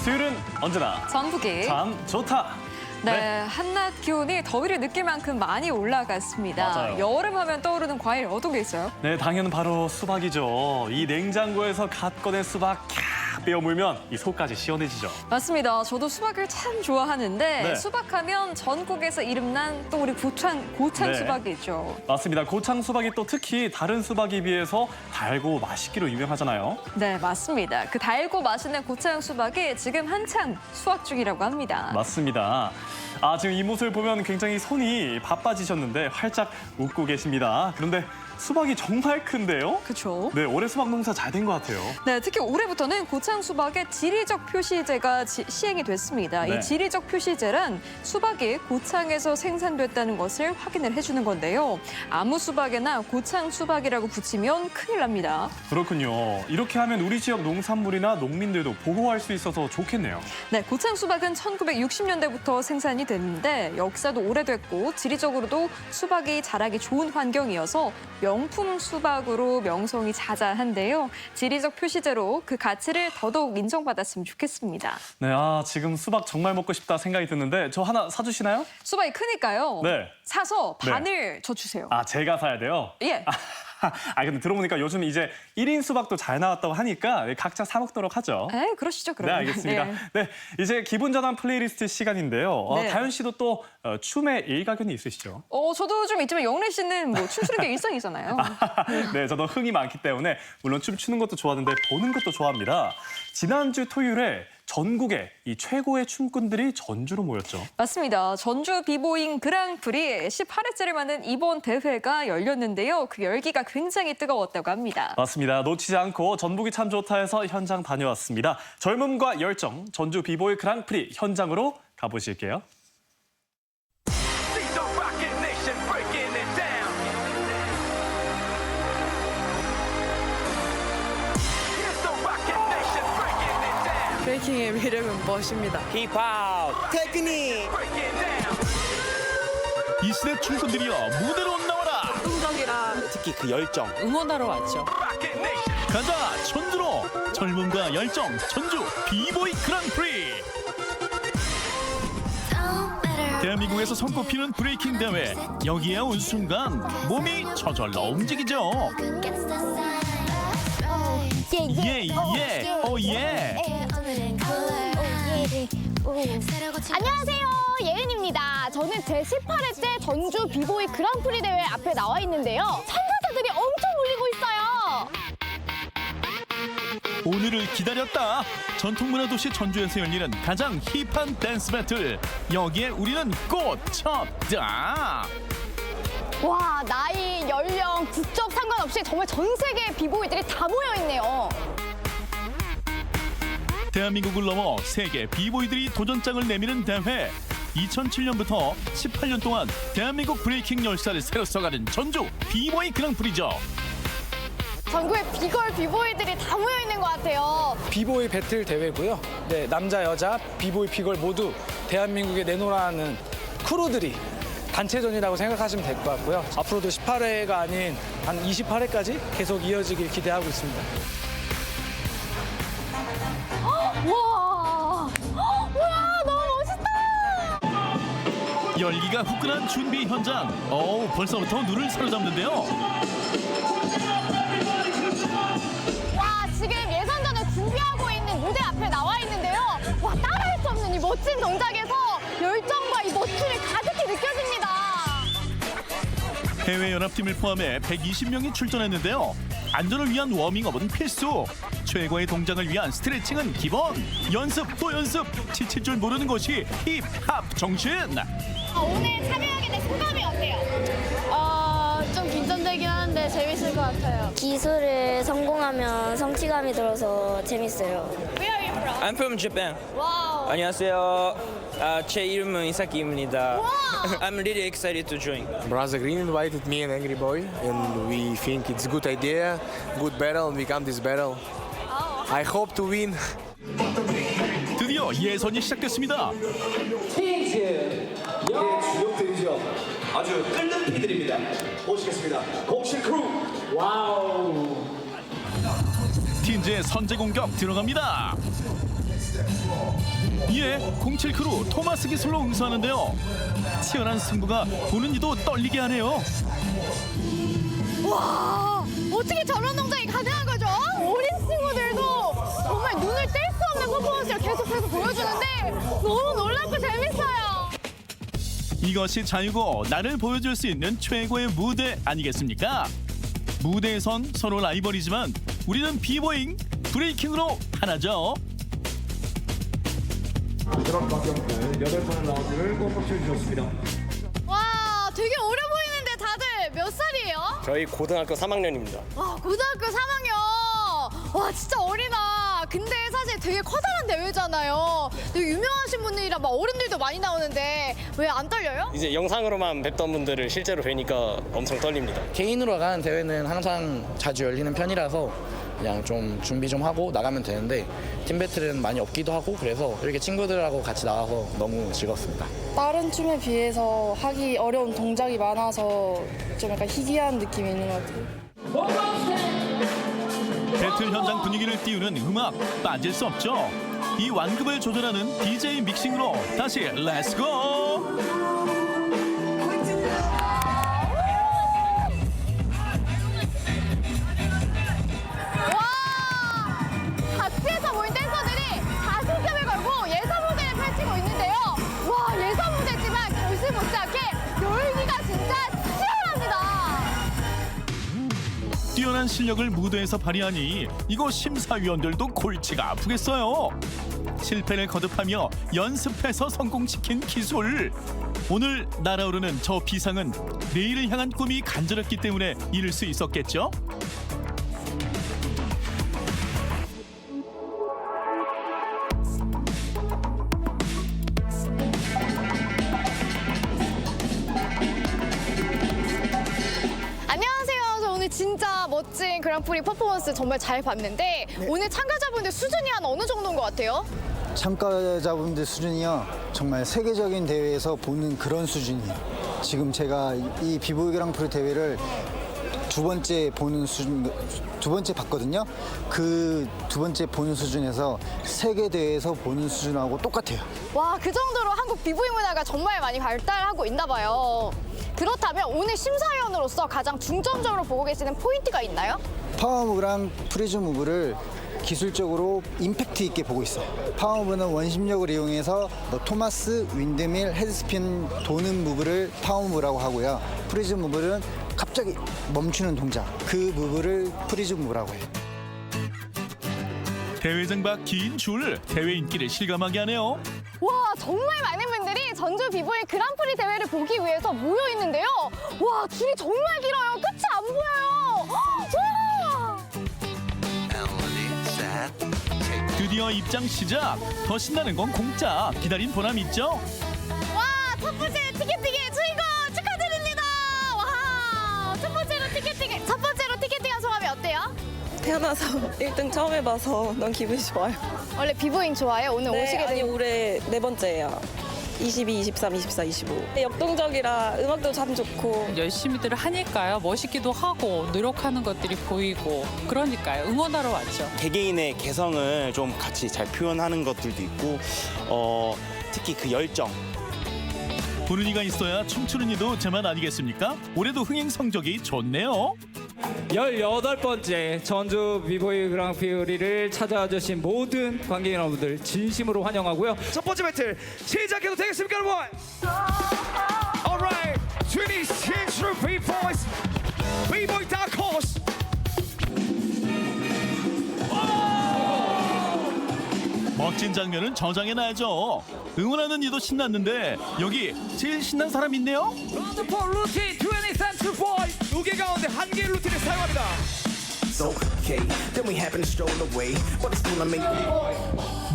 수요일은 언제나 전북이. 참 좋다. 네, 한낮 기온이 더위를 느낄 만큼 많이 올라갔습니다. 맞아요. 여름하면 떠오르는 과일 어떤 게 있어요? 네, 당연히 바로 수박이죠. 이 냉장고에서 갓 꺼낸 수박 캬 빼어 물면 이 속까지 시원해지죠. 맞습니다. 저도 수박을 참 좋아하는데 네. 수박하면 전국에서 이름난 또 우리 고창 네. 수박이 있죠. 맞습니다. 고창 수박이 또 특히 다른 수박에 비해서 달고 맛있기로 유명하잖아요. 네, 맞습니다. 그 달고 맛있는 고창 수박이 지금 한창 수확 중이라고 합니다. 맞습니다. 지금 이 모습을 보면 굉장히 손이 바빠지셨는데 활짝 웃고 계십니다. 그런데 수박이 정말 큰데요? 그렇죠. 네, 올해 수박 농사 잘 된 것 같아요. 네, 특히 올해부터는 고창 수박의 지리적 표시제가 시행이 됐습니다. 네. 이 지리적 표시제란 수박이 고창에서 생산됐다는 것을 확인을 해주는 건데요. 아무 수박이나 고창 수박이라고 붙이면 큰일 납니다. 그렇군요. 이렇게 하면 우리 지역 농산물이나 농민들도 보호할 수 있어서 좋겠네요. 네, 고창 수박은 1960년대부터 생산이 됐는데 역사도 오래됐고 지리적으로도 수박이 자라기 좋은 환경이어서 명품 수박으로 명성이 자자한데요. 지리적 표시제로 그 가치를 더더욱 인정받았으면 좋겠습니다. 네, 지금 수박 정말 먹고 싶다 생각이 드는데 저 하나 사주시나요? 수박이 크니까요. 네. 사서 네. 반을 저 주세요. 제가 사야 돼요? 예. 근데 들어보니까 요즘 이제 1인 수박도 잘 나왔다고 하니까 각자 사 먹도록 하죠. 그러시죠, 네, 그러면. 알겠습니다. 네. 네, 이제 기분 전환 플레이리스트 시간인데요. 네. 다현 씨도 또 춤에 일가견이 있으시죠? 저도 좀 있지만 영래 씨는 뭐 춤추는 게 일상이잖아요. 네, 저도 흥이 많기 때문에 물론 춤추는 것도 좋아하는데 보는 것도 좋아합니다. 지난주 토요일에 전국에 이 최고의 춤꾼들이 전주로 모였죠. 맞습니다. 전주 비보잉 그랑프리 18회째를 맞는 이번 대회가 열렸는데요. 그 열기가 굉장히 뜨거웠다고 합니다. 맞습니다. 놓치지 않고 전북이 참 좋다 해서 현장 다녀왔습니다. 젊음과 열정, 전주 비보이 그랑프리 현장으로 가보실게요. 브레이킹의 매력은 무엇입니다. 힙합 테크닉 이 시대 춤꾼들이여 무대로 나와라. 흥적이라 특히 그 열정 응원하러 왔죠. 가자 전주로 젊음과 열정 전주 비보이 그랑프리. 대한민국에서 손꼽히는 브레이킹 대회. 여기에 온 순간 몸이 저절로 움직이죠. 예예 오예. 안녕하세요, 예은입니다. 저는 제18회째 전주 비보이 그랑프리 대회 앞에 나와 있는데요. 참가자들이 엄청 몰리고 있어요. 오늘을 기다렸다. 전통문화도시 전주에서 열리는 가장 힙한 댄스 배틀. 여기에 우리는 꽂혔다. 와, 나이, 연령, 국적 상관없이 정말 전 세계의 비보이들이 다 모여 있네요. 대한민국을 넘어 세계 비보이들이 도전장을 내미는 대회. 2007년부터 18년 동안 대한민국 브레이킹 열사를 새로 써가는 전주 비보이 그랑프리죠. 전국의 비걸 비보이들이 다 모여 있는 것 같아요. 비보이 배틀 대회고요. 네, 남자, 여자, 비보이, 비걸 모두 대한민국에 내놓으라는 크루들이 단체전이라고 생각하시면 될 것 같고요. 앞으로도 18회가 아닌 한 28회까지 계속 이어지길 기대하고 있습니다. 와, 너무 멋있다. 열기가 후끈한 준비 현장. 벌써부터 눈을 사로잡는데요. 와, 지금 예선전을 준비하고 있는 무대 앞에 나와 있는데요. 와, 따라할 수 없는 이 멋진 동작에서 열정과 이 멋짐이 가득히 느껴집니다. 해외 연합팀을 포함해 120명이 출전했는데요. 안전을 위한 워밍업은 필수. 최고의 동작을 위한 스트레칭은 기본. 연습 또 연습. 지칠 줄 모르는 것이 힙합 정신. 오늘 참여하게 된 소감이 어때요? 좀 긴장되긴 하는데 재밌을 것 같아요. 기술을 성공하면 성취감이 들어서 재밌어요. Where are you from? I'm from Japan. 와우. 안녕하세요. 제 이름은 이사키입니다. I'm really excited to join. Brother Green invited me and Angry Boy, and we think it's a good idea, good battle, and we come this battle. I hope to win. 드디어 예선이 시작됐습니다. 틴즈 주력들이죠. 아주 끓는 피들입니다. 모시겠습니다. 공실 크루. 와우. 틴즈의 선제 공격 들어갑니다. 이에 07 크루 토마스 기술로 응수하는데요. 치열한 승부가 보는 이도 떨리게 하네요. 와, 어떻게 저런 동작이 가능한 거죠? 어린 친구들도 정말 눈을 뗄 수 없는 퍼포먼스를 계속해서 보여주는데 너무 놀랍고 재밌어요. 이것이 자유고 나를 보여줄 수 있는 최고의 무대 아니겠습니까? 무대에선 서로 라이벌이지만 우리는 비보잉, 브레이킹으로 하나죠. 그런 박경근 8번의 라운드를 꼭 치러주셨습니다. 와, 되게 어려 보이는데 다들 몇 살이에요? 저희 고등학교 3학년입니다. 와, 고등학교 3학년. 와, 진짜 어리다. 근데 사실 되게 커다란 대회잖아요. 되게 유명하신 분들이랑 막 어른들도 많이 나오는데 왜 안 떨려요? 이제 영상으로만 뵙던 분들을 실제로 뵈니까 엄청 떨립니다. 개인으로 가는 대회는 항상 자주 열리는 편이라서 그냥 좀 준비 좀 하고 나가면 되는데 팀 배틀은 많이 없기도 하고 그래서 이렇게 친구들하고 같이 나와서 너무 즐겁습니다. 다른 춤에 비해서 하기 어려운 동작이 많아서 좀 약간 희귀한 느낌이 있는 것 같아요. 배틀 현장 분위기를 띄우는 음악 빠질 수 없죠. 이 완급을 조절하는 DJ 믹싱으로 다시 렛츠고! 각지에서 모인 댄서들이 자신감을 걸고 예선 무대를 펼치고 있는데요. 와, 예선 무대지만 결실 못지않게 열기가 진짜 치열합니다. 뛰어난 실력을 무대에서 발휘하니 이거 심사위원들도 골치가 아프겠어요. 실패를 거듭하며 연습해서 성공시킨 기술. 오늘 날아오르는 저 비상은 내일을 향한 꿈이 간절했기 때문에 이룰 수 있었겠죠? 안녕하세요. 저 오늘 진짜 멋진 그랑프리 퍼포먼스 정말 잘 봤는데 오늘 참가자분들 수준이 한 어느 정도인 것 같아요? 참가자분들 수준이요. 정말 세계적인 대회에서 보는 그런 수준이에요. 지금 제가 이 비보이 그랑프리 대회를 두 번째 봤거든요. 그 두 번째 보는 수준에서 세계 대회에서 보는 수준하고 똑같아요. 와, 그 정도로 한국 비보이 문화가 정말 많이 발달하고 있나 봐요. 그렇다면 오늘 심사위원으로서 가장 중점적으로 보고 계시는 포인트가 있나요? 파워무브랑 프리즈 무브를 기술적으로 임팩트 있게 보고 있어요. 파워무브는 원심력을 이용해서 토마스, 윈드밀, 헤드스핀 도는 무브를 파워무브라고 하고요. 프리즈 무브는 갑자기 멈추는 동작, 그 무브를 프리즈 무브라고 해요. 대회장 밖 긴 줄, 대회 인기를 실감하게 하네요. 와, 정말 많은 분들이 전주 비보이 그랑프리 대회를 보기 위해서 모여 있는데요. 와, 줄이 정말 길어요. 끝이 안 보여요. 와! 드디어 입장 시작. 더 신나는 건 공짜. 기다린 보람 있죠? 와, 첫 번째 티켓팅의 주인공 축하드립니다. 와, 첫 번째로 티켓팅한 소감이 어때요? 태어나서 1등 처음 해봐서 너무 기분이 좋아요. 원래 비보잉 좋아해요? 오늘 오시게 아니 된 올해 4번째예요. 22, 23, 24, 25. 역동적이라 음악도 참 좋고. 열심히들 하니까요. 멋있기도 하고 노력하는 것들이 보이고 그러니까요. 응원하러 왔죠. 개개인의 개성을 좀 같이 잘 표현하는 것들도 있고 특히 그 열정. 보는 이가 있어야 춤추는 이도 제맛 아니겠습니까? 올해도 흥행 성적이 좋네요. 18번째 전주 비보이 그랑프리를 찾아와 주신 모든 관객 여러분들 진심으로 환영하고요. 첫 번째 배틀 시작해도 되겠습니까, 여러분? Alright, 20th Century B-Boys, B-Boy Dark Horse. 멋진 장면은 저장해 놔야죠. 응원하는 이도 신났는데 여기 제일 신난 사람 있네요. 라운드 4 루틴 20th Century Boy. 두 개 가운데 한 개의 루틴을 사용합니다.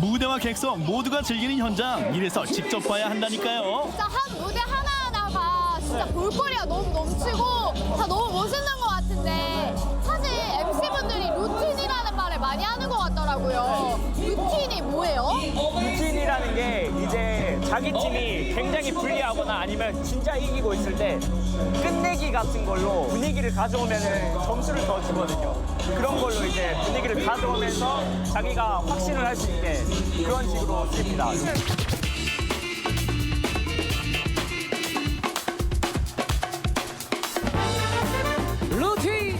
무대와 객석 모두가 즐기는 현장, 이래서 직접 봐야 한다니까요. 진짜 한 무대 하나하나가 진짜 볼거리가 너무 넘치고 다 너무 멋있는 것 같은데 사실 MC분들이 루틴이라는 말을 많이 하는 것 같더라고요. 루틴이 뭐예요? 루틴이라는 게 이제 자기 팀이 굉장히 불리하거나 아니면 진짜 이기고 있을 때 끝내기 같은 걸로 분위기를 가져오면 점수를 더 주거든요. 그런 걸로 이제 분위기를 가져오면서 자기가 확신을 할 수 있게 그런 식으로 씁니다. 루틴.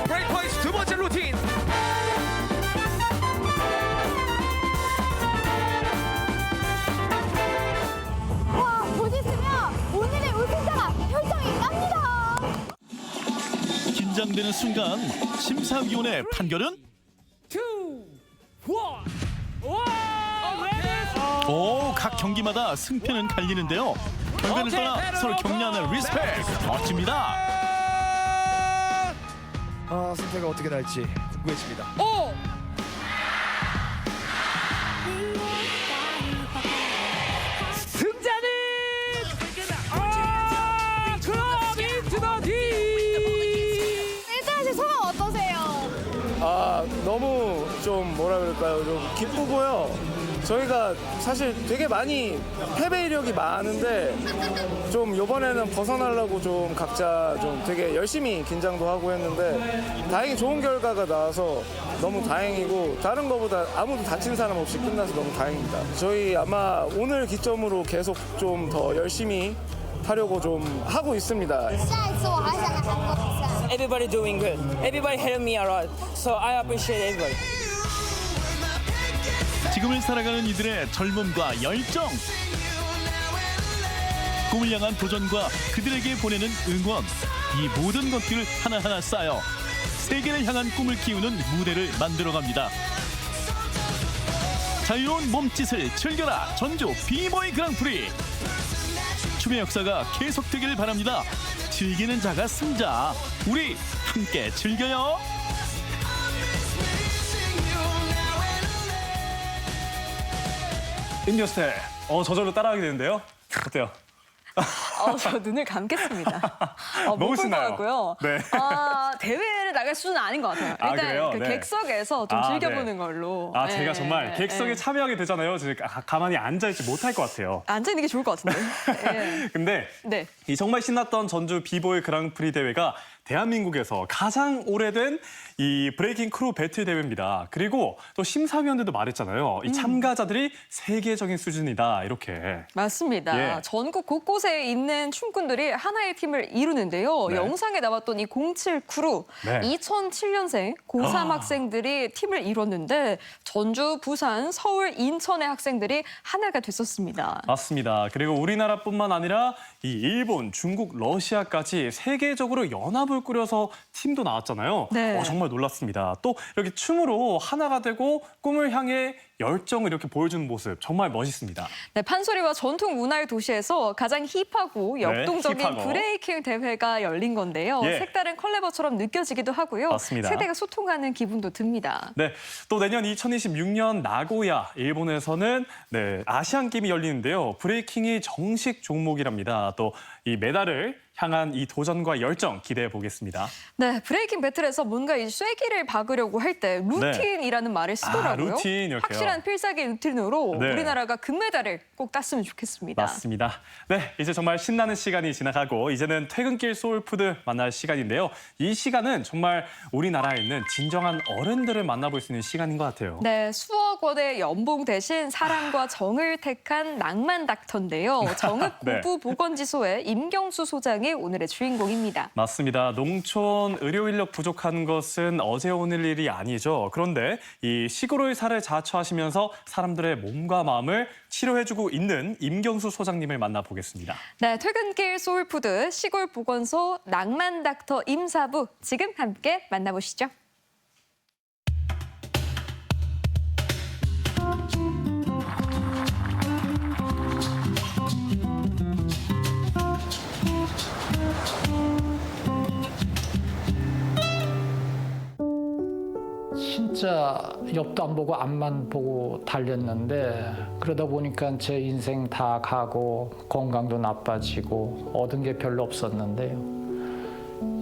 브레이크 포인트 두 번째 루틴. 와, 곧 있으면 오늘의 우승자가 결정이 납니다. 긴장되는 순간 심사위원의 판결은? 오, 각 경기마다 승패는 갈리는데요. 결과를 떠나 서로 격려하는 리스펙 멋집니다. 승패가 어떻게 날지 궁금해집니다. 승자는 그럼 인투더디. 일단 씨 소감 어떠세요? 너무 좀 뭐라 그럴까요? 좀 기쁘고요. 저희가 사실 되게 많이 패배 이력이 많은데 좀 이번에는 벗어나려고 좀 각자 좀 되게 열심히 긴장도 하고 했는데 다행히 좋은 결과가 나와서 너무 다행이고 다른 거보다 아무도 다친 사람 없이 끝나서 너무 다행입니다. 저희 아마 오늘 기점으로 계속 좀 더 열심히 하려고 좀 하고 있습니다. Everybody doing good. Everybody helped me a lot. So I appreciate everybody. 지금을 살아가는 이들의 젊음과 열정, 꿈을 향한 도전과 그들에게 보내는 응원, 이 모든 것들을 하나하나 쌓여 세계를 향한 꿈을 키우는 무대를 만들어갑니다. 자유로운 몸짓을 즐겨라 전주 비보이 그랑프리. 춤의 역사가 계속되길 바랍니다. 즐기는 자가 승자. 우리 함께 즐겨요. 인디어스텔. 저절로 따라하게 되는데요. 어때요? 저 눈을 감겠습니다. 너무 신나요. 고요. 네. 대회를 나갈 수는 아닌 것 같아요. 일단 그래요? 그 네. 객석에서 좀 즐겨보는 걸로. 제가 정말 객석에 참여하게 되잖아요. 가만히 앉아있지 못할 것 같아요. 앉아있는 게 좋을 것 같은데. 근데 네. 이 정말 신났던 전주 비보이 그랑프리 대회가 대한민국에서 가장 오래된 이 브레이킹 크루 배틀 대회입니다. 그리고 또 심사위원들도 말했잖아요. 이 참가자들이 세계적인 수준이다 이렇게. 맞습니다. 예. 전국 곳곳에 있는 춤꾼들이 하나의 팀을 이루는데요. 네. 영상에 나왔던 이 07 크루, 네. 2007년생 고3 학생들이 팀을 이뤘는데 전주, 부산, 서울, 인천의 학생들이 하나가 됐었습니다. 맞습니다. 그리고 우리나라뿐만 아니라 이 일본, 중국, 러시아까지 세계적으로 연합을 꾸려서 팀도 나왔잖아요. 네. 정말 놀랐습니다. 또 이렇게 춤으로 하나가 되고 꿈을 향해 열정을 이렇게 보여주는 모습 정말 멋있습니다. 네, 판소리와 전통 문화의 도시에서 가장 힙하고 역동적인 힙하고. 브레이킹 대회가 열린 건데요. 예. 색다른 컬래버처럼 느껴지기도 하고요. 맞습니다. 세대가 소통하는 기분도 듭니다. 네, 또 내년 2026년 나고야, 일본에서는 아시안 게임이 열리는데요. 브레이킹이 정식 종목이랍니다. 또 이 메달을 향한 이 도전과 열정 기대해 보겠습니다. 네, 브레이킹 배틀에서 뭔가 이 쐐기를 박으려고 할 때 루틴이라는 말을 쓰더라고요. 루틴 이렇게요. 확실한 필살기 루틴으로 네. 우리나라가 금메달을 꼭 땄으면 좋겠습니다. 맞습니다. 네, 이제 정말 신나는 시간이 지나가고 이제는 퇴근길 소울푸드 만날 시간인데요. 이 시간은 정말 우리나라에 있는 진정한 어른들을 만나볼 수 있는 시간인 것 같아요. 네, 수억 원의 연봉 대신 사랑과 정을 택한 낭만 닥터인데요. 정읍 네. 고부보건지소의 임경수 소장이 오늘의 주인공입니다. 맞습니다. 농촌 의료 인력 부족한 것은 어제 오늘 일이 아니죠. 그런데 이 시골의 살을 자처하시면서 사람들의 몸과 마음을 치료해주고 있는 임경수 소장님을 만나보겠습니다. 네, 퇴근길 소울푸드 시골 보건소 낭만 닥터 임사부 지금 함께 만나보시죠. 진짜 옆도 안 보고 앞만 보고 달렸는데 그러다 보니까 제 인생 다 가고 건강도 나빠지고 얻은 게 별로 없었는데요.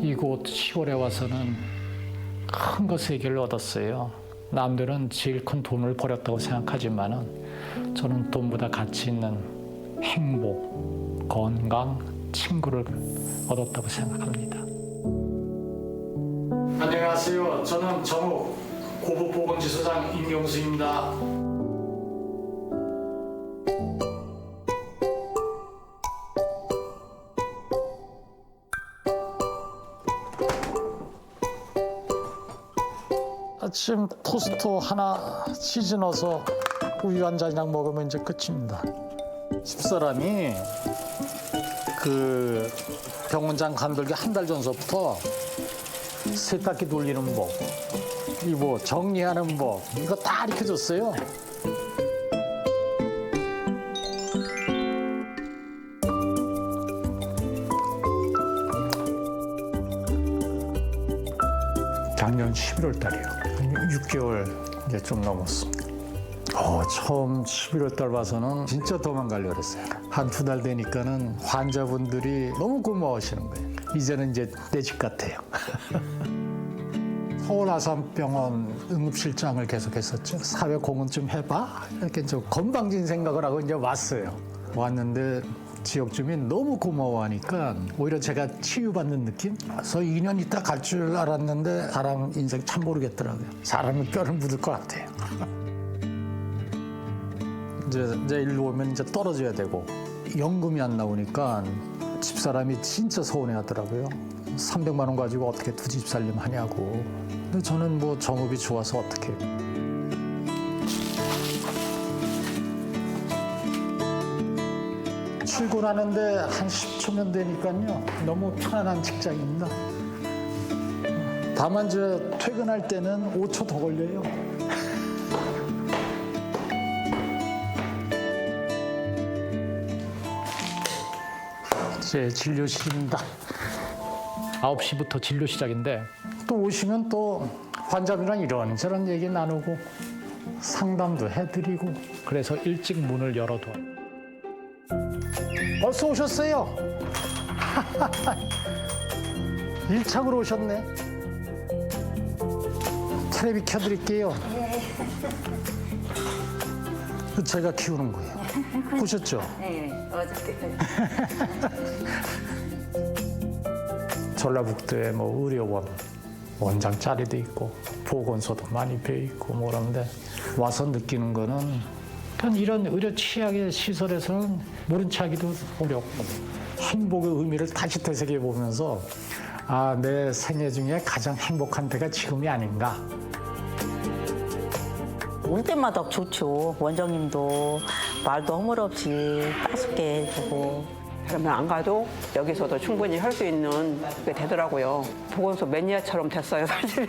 이곳 시골에 와서는 큰 거 3개를 얻었어요. 남들은 제일 큰 돈을 버렸다고 생각하지만은 저는 돈보다 가치 있는 행복, 건강, 친구를 얻었다고 생각합니다. 안녕하세요. 저는 정욱 고부보건지소장 임경수입니다. 아침 토스트 하나 치즈 넣어서 우유 한 잔이랑 먹으면 이제 끝입니다. 집사람이 그 병원장 간돌기 한 달 전서부터 세탁기 돌리는 법, 이거 정리하는 법, 이거 다 가르쳐줬어요. 작년 11월 달이요. 6개월 이제 좀 넘었습니다. 처음 11월 달 봐서는 진짜 도망가려고 그랬어요. 한 두 달 되니까는 환자분들이 너무 고마워하시는 거예요. 이제는 이제 내 집 같아요. 서울 아산병원 응급실장을 계속했었죠. 사회 공헌 좀 해봐. 이렇게 좀 건방진 생각을 하고 이제 왔어요. 왔는데 지역 주민 너무 고마워하니까 오히려 제가 치유받는 느낌? 그래서 2년 있다 갈 줄 알았는데 사람 인생 참 모르겠더라고요. 사람은 뼈를 묻을 것 같아요. 이제 일로 오면 이제 떨어져야 되고 연금이 안 나오니까 집사람이 진짜 서운해하더라고요. 300만 원 가지고 어떻게 두 집 살림 하냐고. 근데 저는 뭐 정읍이 좋아서 어떻게. 출근하는데 한 10초면 되니까요. 너무 편안한 직장입니다. 다만 저 퇴근할 때는 5초 더 걸려요. 제 진료실입니다. 9시부터 진료 시작인데 또 오시면 또 환자분이랑 이런저런 얘기 나누고 상담도 해드리고 그래서 일찍 문을 열어둬요. 벌써 오셨어요? 1창으로 오셨네. 텔레비 켜드릴게요. 제가 키우는 거예요. 보셨죠? 네, 어저께. 전라북도에 뭐 의료원 원장 자리도 있고 보건소도 많이 배어 있고 뭐 그런데 와서 느끼는 거는 그냥 이런 의료 취약의 시설에서는 모른 체 하기도 어렵고 행복의 의미를 다시 되새겨 보면서 아, 내 생애 중에 가장 행복한 때가 지금이 아닌가. 올 때마다 좋죠. 원장님도 말도 허물없이 따숩게 해주고. 그러면 안 가도 여기서도 충분히 할 수 있는 게 되더라고요. 보건소 매니아처럼 됐어요, 사실은.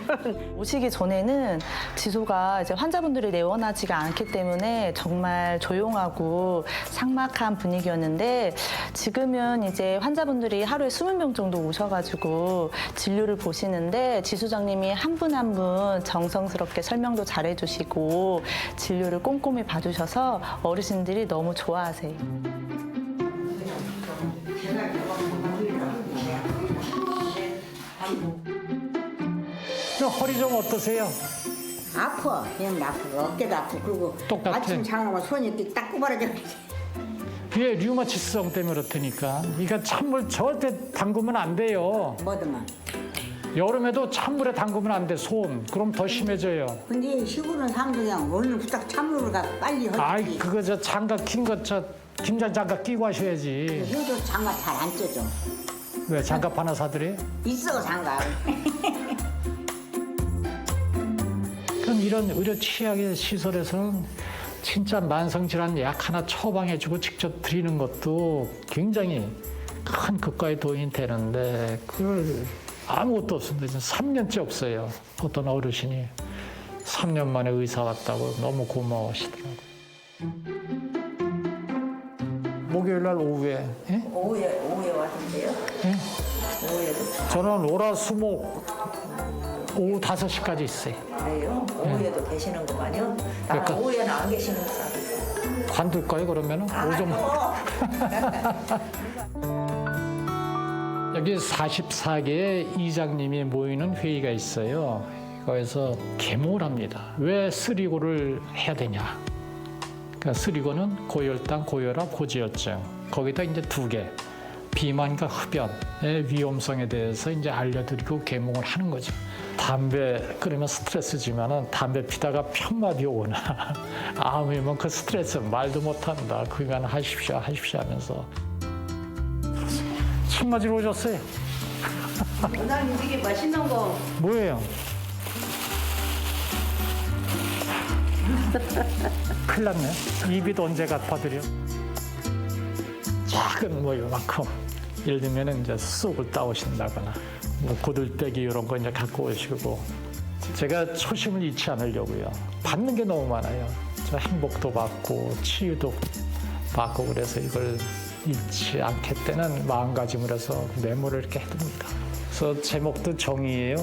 오시기 전에는 지소가 이제 환자분들이 내원하지가 않기 때문에 정말 조용하고 삭막한 분위기였는데 지금은 이제 환자분들이 하루에 20명 정도 오셔가지고 진료를 보시는데 지소장님이 한 분 한 분 정성스럽게 설명도 잘해주시고 진료를 꼼꼼히 봐주셔서 어르신들이 너무 좋아하세요. 허리 좀 어떠세요? 아파. 그냥 아프고 어깨도 아프고 그리고 똑같아. 아침 장하고 손이 이렇게 딱 구부러져. 이게 류마티스성 때문에 그렇다니까. 그러니까 찬물 절대 담그면 안 돼요. 뭐든만. 여름에도 찬물에 담그면 안 돼, 손. 그럼 더 심해져요. 근데 시골은 사람들 그냥 오늘부터 찬물을 가 빨리 하지. 아이, 그거 저 장갑 낀 거 저 김장 장갑 끼고 하셔야지. 효도 장갑 잘 안 쪄져. 왜 장갑 하나 사드려요? 있어 장갑. 그럼 이런 의료 취약의 시설에서는 진짜 만성질환 약 하나 처방해주고 직접 드리는 것도 굉장히 큰 극과의 도움이 되는데 그걸 아무것도 없습니다. 지금 3년째 없어요. 어떤 어르신이 3년 만에 의사 왔다고 너무 고마워하시더라고요. 목요일 날 오후에. 예? 오후에 왔는데요. 예? 오후에도. 저는 월화수목 오후 5시까지 있어요. 그래요? 오후에도 계시는구만요. 그러니까 오후에는 안 계시는 거 같아요. 관둘까요, 그러면은? 오전. 여기 44개의 이장님이 모이는 회의가 있어요. 거기서 계몽을 합니다. 왜 쓰리고를 해야 되냐? 그러니까 쓰리고는 고혈당, 고혈압, 고지혈증. 거기다 이제 2개. 비만과 흡연의 위험성에 대해서 이제 알려드리고 계몽을 하는 거죠. 담배 끊으면 스트레스지만은 담배 피다가 편마비 오거나 암이면 그 스트레스 말도 못한다. 그간 하십시오 하면서 침 맞으러 오셨어요. 원장님 되게 맛있는 거. 뭐예요? 큰일 났네. 입이 언제 갚아드려? 작은 뭐 요만큼. 예를 들면 이제 쑥을 따오신다거나 뭐 고들빼기 이런 거 이제 갖고 오시고 제가 초심을 잃지 않으려고요. 받는 게 너무 많아요. 저 행복도 받고 치유도 받고 그래서 이걸 잃지 않겠다는 마음가짐을 해서 메모를 이렇게 해둡니다. 그래서 제목도 정의예요.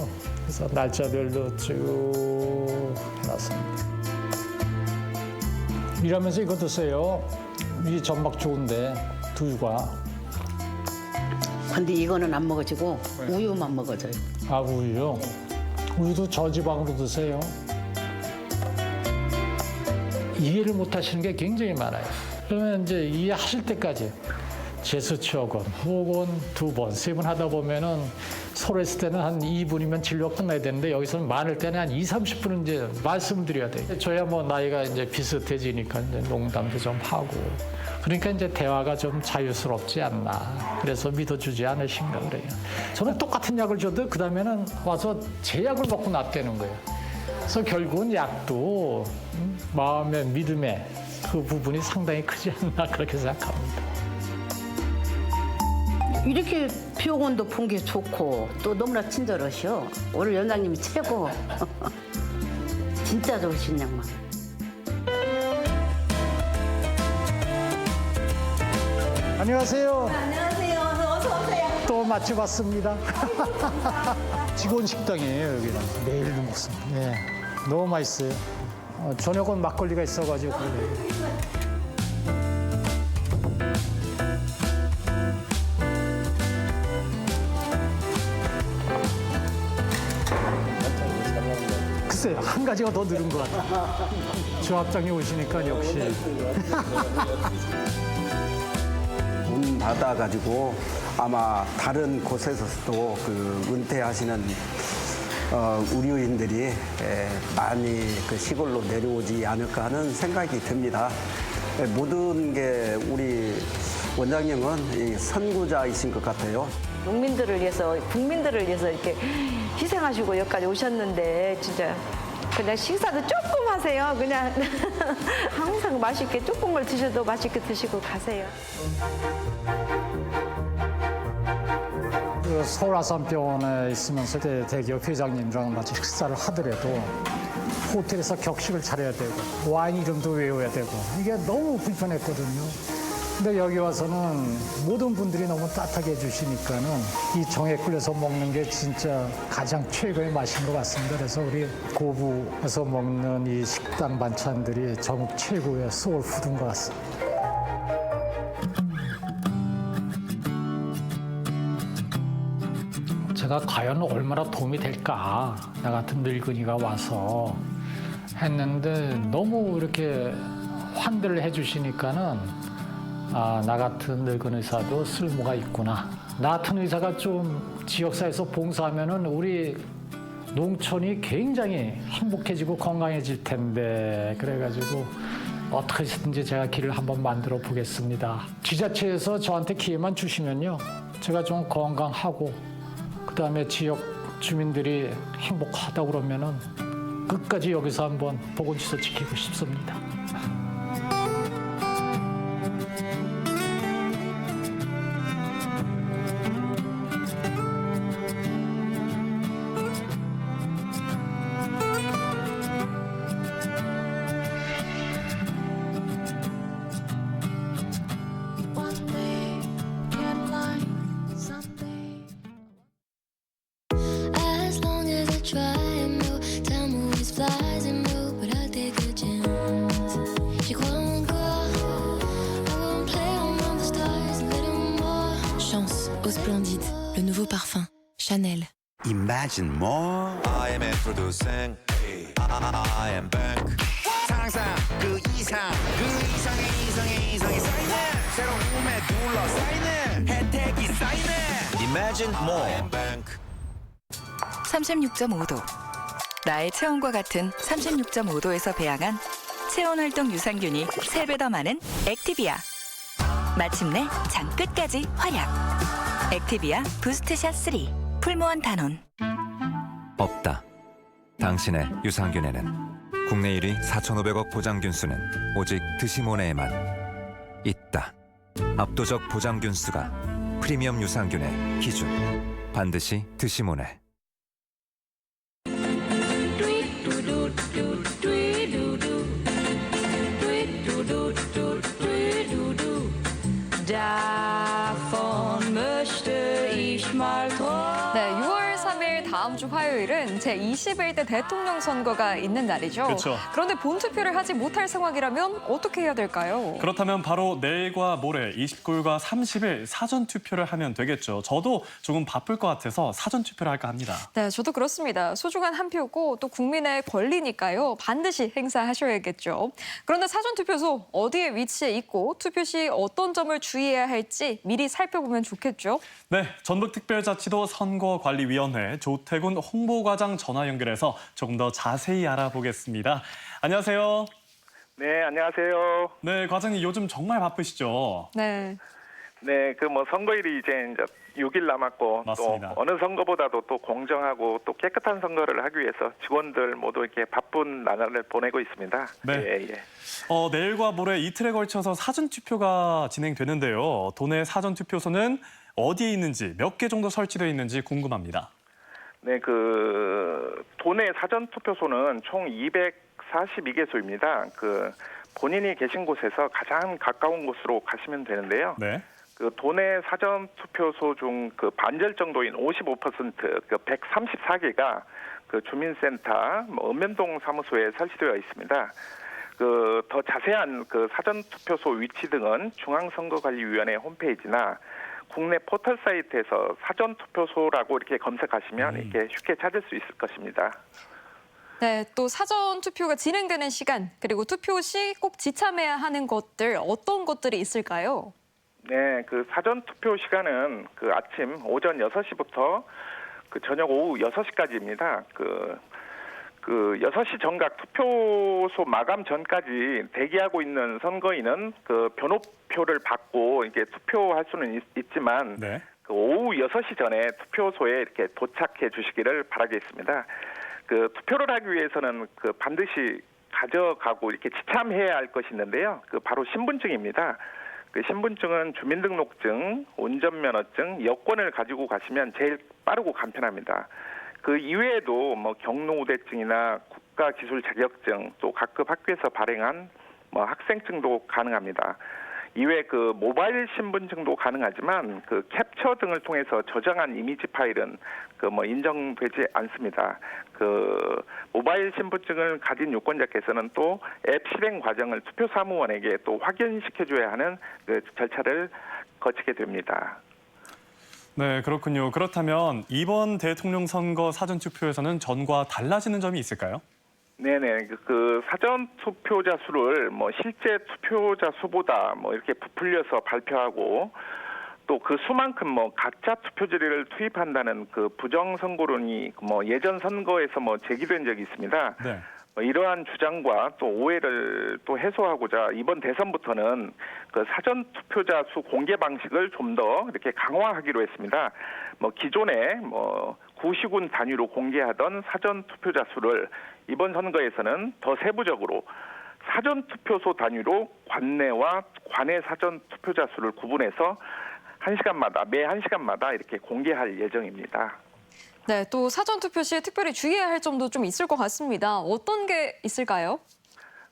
그래서 날짜별로 쭉 해놨습니다. 이러면서 이거 드세요. 이 전막 좋은데 두유가. 근데 이거는 안 먹어지고 우유만 먹어져요. 아, 우유요? 우유도 저지방으로 드세요. 이해를 못 하시는 게 굉장히 많아요. 그러면 이제 이해하실 때까지 제수처건 혹은 2번, 3번 하다 보면은 서로 했을 때는 한 2분이면 진료가 끝나야 되는데 여기서는 많을 때는 한 20-30분은 이제 말씀을 드려야 돼요. 저야 뭐 나이가 이제 비슷해지니까 이제 농담도 좀 하고 그러니까 이제 대화가 좀 자유스럽지 않나. 그래서 믿어주지 않으신가 그래요. 저는 똑같은 약을 줘도 그 다음에는 와서 제 약을 먹고 낫다는 거예요. 그래서 결국은 약도 마음의 믿음의 그 부분이 상당히 크지 않나 그렇게 생각합니다. 이렇게 비용은 높은 게 좋고 또 너무나 친절하셔. 오늘 원장님이 최고. 진짜 좋으신 양말. 안녕하세요. 안녕하세요. 어서 오세요. 또 맛집 왔습니다. 직원 식당이에요, 여기는. 매일 먹습니다. 네, 너무 맛있어요. 저녁은 막걸리가 있어가지고. 글쎄요, 한 가지가 더 늘은 것 같아요. 조합장이 오시니까 역시. 문 닫아가지고 아마 다른 곳에서도 그 은퇴하시는 의료인들이 많이 그 시골로 내려오지 않을까 하는 생각이 듭니다. 모든 게 우리 원장님은 이 선구자이신 것 같아요. 농민들을 위해서, 국민들을 위해서 이렇게 희생하시고 여기까지 오셨는데 진짜 그냥 식사도 조금 하세요. 그냥 항상 맛있게 조금을 드셔도 맛있게 드시고 가세요. 그 서울 아산병원에 있으면서 대기업 회장님이랑 같이 식사를 하더라도 호텔에서 격식을 차려야 되고 와인 이름도 외워야 되고 이게 너무 불편했거든요. 근데 여기 와서는 모든 분들이 너무 따뜻하게 해주시니까는 이 정에 끌려서 먹는 게 진짜 가장 최고의 맛인 것 같습니다. 그래서 우리 고부에서 먹는 이 식당 반찬들이 전국 최고의 소울푸드인 것 같습니다. 제가 과연 얼마나 도움이 될까? 나 같은 늙은이가 와서 했는데 너무 이렇게 환대를 해주시니까는 아, 나 같은 늙은 의사도 쓸모가 있구나. 나 같은 의사가 좀 지역사회에서 봉사하면은 우리 농촌이 굉장히 행복해지고 건강해질 텐데 그래가지고 어떻게 해서든지 제가 길을 한번 만들어 보겠습니다. 지자체에서 저한테 기회만 주시면요, 제가 좀 건강하고 그다음에 지역 주민들이 행복하다고 그러면은 끝까지 여기서 한번 보건시설 지키고 싶습니다. Le nouveau parfum, Chanel. Imagine more. I am introducing I am back. 상상 그 이상의 이성이 쌓이네 새로움에 둘러싸이네 혜택이 쌓이네 Imagine more 36.5도 나의 체온과 같은 36.5도에서 배양한 체온 활동 유산균이 3배 더 많은 액티비아. 마침내 장 끝까지 활약. 액티비아 부스트샷 3 풀무원 단원. 없다. 당신의 유산균에는 국내 1위 4,500억 보장균수는 오직 드시모네에만 있다. 압도적 보장균수가 프리미엄 유산균의 기준. 반드시 드시모네. 네, 6월 3일 다음 주 화요일은 제21대 대통령 선거가 있는 날이죠. 그렇죠. 그런데 본투표를 하지 못할 상황이라면 어떻게 해야 될까요? 그렇다면 바로 내일과 모레 29일과 30일 사전투표를 하면 되겠죠. 저도 조금 바쁠 것 같아서 사전투표를 할까 합니다. 네, 저도 그렇습니다. 소중한 한 표고 또 국민의 권리니까요. 반드시 행사하셔야겠죠. 그런데 사전투표소 어디에 위치해 있고 투표 시 어떤 점을 주의해야 할지 미리 살펴보면 좋겠죠. 네, 전북특별자치도 선거관리위원회 조태군 홍보과장 전화 연결해서 조금 더 자세히 알아보겠습니다. 안녕하세요. 네, 안녕하세요. 네, 과장님 요즘 정말 바쁘시죠? 네. 네, 그 뭐 선거일이 이제 6일 남았고 맞습니다. 또 어느 선거보다도 또 공정하고 또 깨끗한 선거를 하기 위해서 직원들 모두 이렇게 바쁜 나날을 보내고 있습니다. 네. 예. 내일과 모레 이틀에 걸쳐서 사전투표가 진행되는데요. 도내 사전투표소는 어디에 있는지, 몇 개 정도 설치되어 있는지 궁금합니다. 네, 그 도내 사전투표소는 총 242개소입니다. 그 본인이 계신 곳에서 가장 가까운 곳으로 가시면 되는데요. 네. 그 도내 사전투표소 중 그 반절 정도인 55%, 그 134개가 그 주민센터, 읍면동 사무소에 설치되어 있습니다. 그 더 자세한 그 사전투표소 위치 등은 중앙선거관리위원회 홈페이지나 국내 포털 사이트에서 사전투표소라고 이렇게 검색하시면 이렇게 쉽게 찾을 수 있을 것입니다. 네, 또 사전투표가 진행되는 시간 그리고 투표 시 꼭 지참해야 하는 것들 어떤 것들이 있을까요? 네, 그 사전투표 시간은 그 아침 오전 6시부터 그 저녁 오후 6시까지입니다. 그 6시 정각 투표소 마감 전까지 대기하고 있는 선거인은 그 변호표를 받고 이렇게 투표할 수는 있지만 네. 그 오후 6시 전에 투표소에 이렇게 도착해 주시기를 바라겠습니다. 그 투표를 하기 위해서는 그 반드시 가져가고 이렇게 지참해야 할 것이 있는데요. 그 바로 신분증입니다. 그 신분증은 주민등록증, 운전면허증, 여권을 가지고 가시면 제일 빠르고 간편합니다. 그 이외에도 뭐 경로우대증이나 국가기술 자격증, 또 각급 학교에서 발행한 뭐 학생증도 가능합니다. 이외 그 모바일 신분증도 가능하지만 그 캡처 등을 통해서 저장한 이미지 파일은 그 뭐 인정되지 않습니다. 그 모바일 신분증을 가진 유권자께서는 또 앱 실행 과정을 투표 사무원에게 또 확인시켜줘야 하는 그 절차를 거치게 됩니다. 네, 그렇군요. 그렇다면 이번 대통령 선거 사전투표에서는 전과 달라지는 점이 있을까요? 네네, 그 사전 투표자 수를 뭐 실제 투표자 수보다 뭐 이렇게 부풀려서 발표하고 또 그 수만큼 뭐 가짜 투표지를 투입한다는 그 부정 선거론이 뭐 예전 선거에서 뭐 제기된 적이 있습니다. 네. 이러한 주장과 또 오해를 또 해소하고자 이번 대선부터는 그 사전 투표자 수 공개 방식을 좀 더 이렇게 강화하기로 했습니다. 뭐 기존에 뭐 구시군 단위로 공개하던 사전 투표자 수를 이번 선거에서는 더 세부적으로 사전 투표소 단위로 관내와 관외 사전 투표자 수를 구분해서 매 1시간마다 이렇게 공개할 예정입니다. 네, 또 사전투표 시에 특별히 주의해야 할 점도 좀 있을 것 같습니다. 어떤 게 있을까요?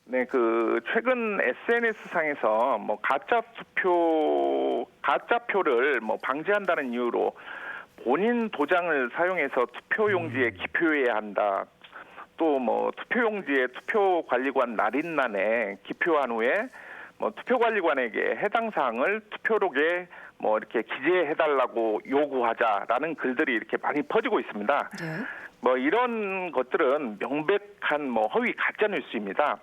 네, 그 최근 SNS상에서 뭐 가짜표를 뭐 방지한다는 이유로 본인 도장을 사용해서 투표용지에 기표해야 한다. 또 뭐 투표용지에 투표관리관 날인란에 기표한 후에 뭐 투표관리관에게 해당 사항을 투표록에 뭐 이렇게 기재해달라고 요구하자라는 글들이 이렇게 많이 퍼지고 있습니다. 뭐 이런 것들은 명백한 뭐 허위 가짜 뉴스입니다.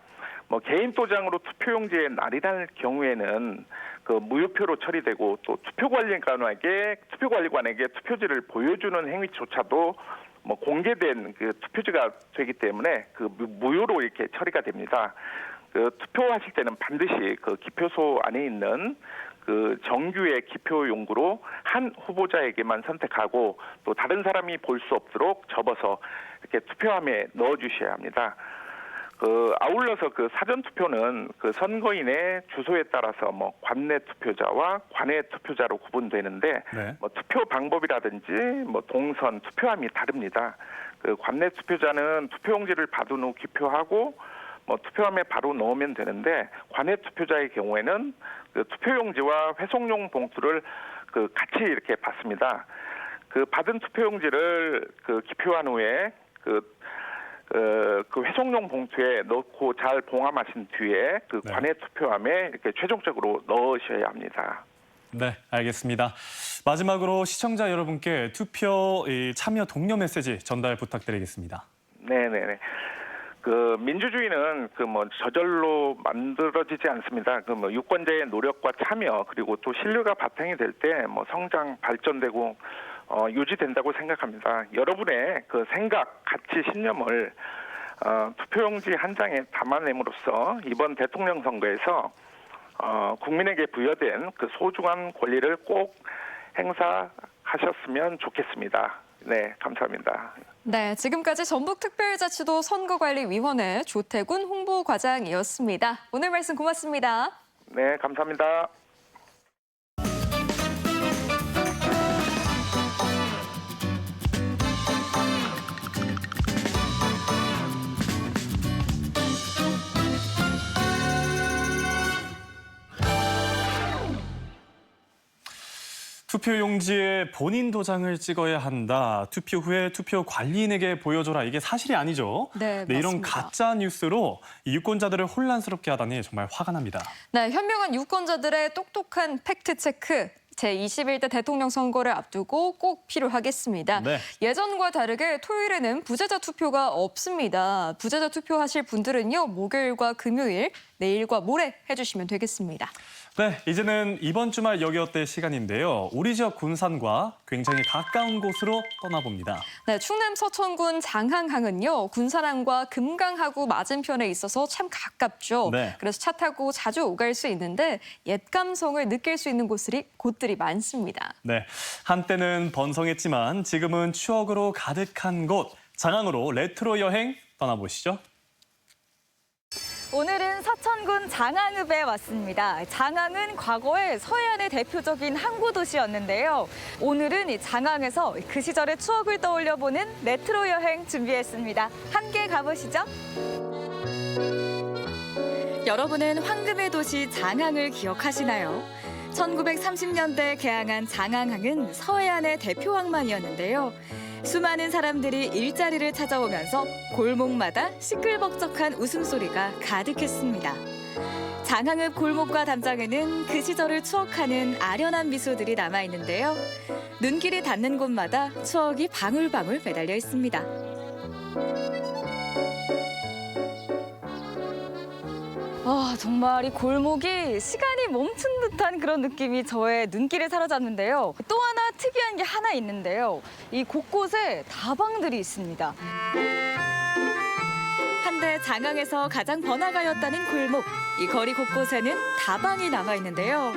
뭐 개인 도장으로 투표용지에 날인할 경우에는 그 무효표로 처리되고 또 투표관리관에게 투표지를 보여주는 행위조차도 뭐 공개된 그 투표지가 되기 때문에 그 무효로 이렇게 처리가 됩니다. 그 투표하실 때는 반드시 그 기표소 안에 있는 그 정규의 기표 용구로 한 후보자에게만 선택하고 또 다른 사람이 볼 수 없도록 접어서 이렇게 투표함에 넣어 주셔야 합니다. 그 아울러서 그 사전 투표는 그 선거인의 주소에 따라서 뭐 관내 투표자와 관외 투표자로 구분되는데 네. 뭐 투표 방법이라든지 뭐 동선 투표함이 다릅니다. 그 관내 투표자는 투표용지를 받은 후 기표하고 뭐 투표함에 바로 넣으면 되는데 관외 투표자의 경우에는 그 투표용지와 회송용 봉투를 그 같이 이렇게 받습니다. 그 받은 투표용지를 그 기표한 후에 그 회송용 봉투에 넣고 잘 봉함하신 뒤에 그 관외 투표함에 이렇게 최종적으로 넣으셔야 합니다. 네, 알겠습니다. 마지막으로 시청자 여러분께 투표 참여 독려 메시지 전달 부탁드리겠습니다. 네네네. 그 민주주의는 그 뭐 저절로 만들어지지 않습니다. 그 뭐 유권자의 노력과 참여 그리고 또 신뢰가 바탕이 될 때 뭐 성장 발전되고 유지된다고 생각합니다. 여러분의 그 생각, 가치, 신념을 투표용지 한 장에 담아냄으로써 이번 대통령 선거에서 국민에게 부여된 그 소중한 권리를 꼭 행사하셨으면 좋겠습니다. 네, 감사합니다. 네, 지금까지 전북특별자치도 선거관리위원회 조태군 홍보과장이었습니다. 오늘 말씀 고맙습니다. 네, 감사합니다. 투표용지에 본인 도장을 찍어야 한다. 투표 후에 투표 관리인에게 보여줘라. 이게 사실이 아니죠. 네, 이런 맞습니다. 가짜 뉴스로 이 유권자들을 혼란스럽게 하다니 정말 화가 납니다. 네, 현명한 유권자들의 똑똑한 팩트체크. 제21대 대통령 선거를 앞두고 꼭 필요하겠습니다. 네. 예전과 다르게 토요일에는 부재자 투표가 없습니다. 부재자 투표하실 분들은요, 목요일과 금요일, 내일과 모레 해주시면 되겠습니다. 네, 이제는 이번 주말 여기 어때 시간인데요. 우리 지역 군산과 굉장히 가까운 곳으로 떠나봅니다. 네, 충남 서천군 장항항은요, 군산항과 금강하구 맞은편에 있어서 참 가깝죠. 네. 그래서 차 타고 자주 오갈 수 있는데 옛 감성을 느낄 수 있는 곳들이 많습니다. 네, 한때는 번성했지만 지금은 추억으로 가득한 곳, 장항으로 레트로 여행 떠나보시죠. 오늘은 서천군 장항읍에 왔습니다. 장항은 과거에 서해안의 대표적인 항구 도시였는데요. 오늘은 이 장항에서 그 시절의 추억을 떠올려보는 레트로 여행 준비했습니다. 함께 가보시죠. 여러분은 황금의 도시 장항을 기억하시나요? 1930년대 개항한 장항항은 서해안의 대표 항만이었는데요. 수많은 사람들이 일자리를 찾아오면서 골목마다 시끌벅적한 웃음소리가 가득했습니다. 장항읍 골목과 담장에는 그 시절을 추억하는 아련한 미소들이 남아있는데요. 눈길이 닿는 곳마다 추억이 방울방울 매달려 있습니다. 정말 이 골목이 시간이 멈춘 듯한 그런 느낌이 저의 눈길을 사로잡는데요. 또 하나 특이한 게 하나 있는데요. 이 곳곳에 다방들이 있습니다. 한때 장항에서 가장 번화가였다는 골목. 이 거리 곳곳에는 다방이 남아 있는데요.